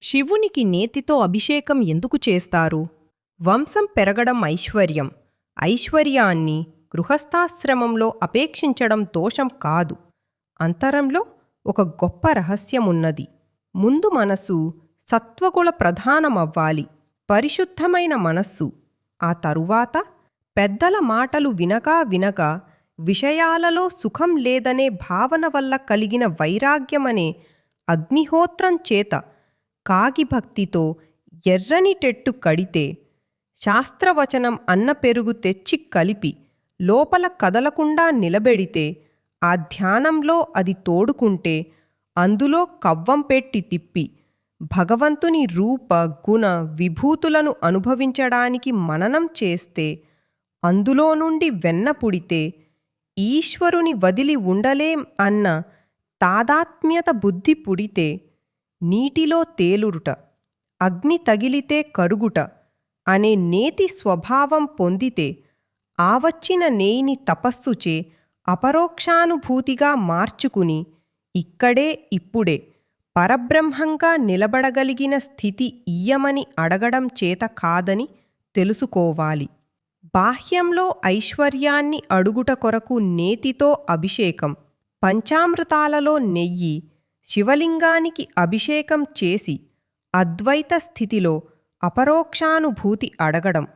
శివునికి నేతితో అభిషేకం ఎందుకు చేస్తారు? వంశం పెరగడం ఐశ్వర్యం. ఐశ్వర్యాన్ని గృహస్థాశ్రమంలో అపేక్షించడం దోషం కాదు. అంతరంలో ఒక గొప్ప రహస్యమున్నది. ముందు మనసు సత్వగుణ ప్రధానమవ్వాలి. పరిశుద్ధమైన మనస్సు. ఆ తరువాత పెద్దల మాటలు వినగా వినగా విషయాలలో సుఖం లేదనే భావన వల్ల కలిగిన వైరాగ్యమనే అగ్నిహోత్రం చేత కాగిభక్తితో ఎర్రని టెట్టు కడితే, శాస్త్రవచనం అన్న పెరుగు తెచ్చి కలిపి లోపల కదలకుండా నిలబెడితే, ఆ ధ్యానంలో అది తోడుకుంటే, అందులో కవ్వం పెట్టి తిప్పి భగవంతుని రూప గుణ విభూతులను అనుభవించడానికి మననం చేస్తే, అందులో నుండి వెన్న పుడితే, ఈశ్వరుని వదిలి ఉండలేం అన్న తాదాత్మ్యత బుద్ధి పుడితే, నీటిలో తేలురుట, అగ్ని తగిలితే కరుగుట అనే నేతి స్వభావం పొందితే, ఆవచ్చిన నేయిని తపస్సుచే అపరోక్షానుభూతిగా మార్చుకుని ఇక్కడే ఇప్పుడే పరబ్రహ్మంగా నిలబడగలిగిన స్థితి ఇయ్యమని అడగడం చేత కాదని తెలుసుకోవాలి. బాహ్యంలో ఐశ్వర్యాన్ని అడుగుట కొరకు నేతితో అభిషేకం, పంచామృతాలలో నెయ్యి, శివలింగానికి అభిషేకం చేసి అద్వైత స్థితిలో అపరోక్షానుభూతి అడగడం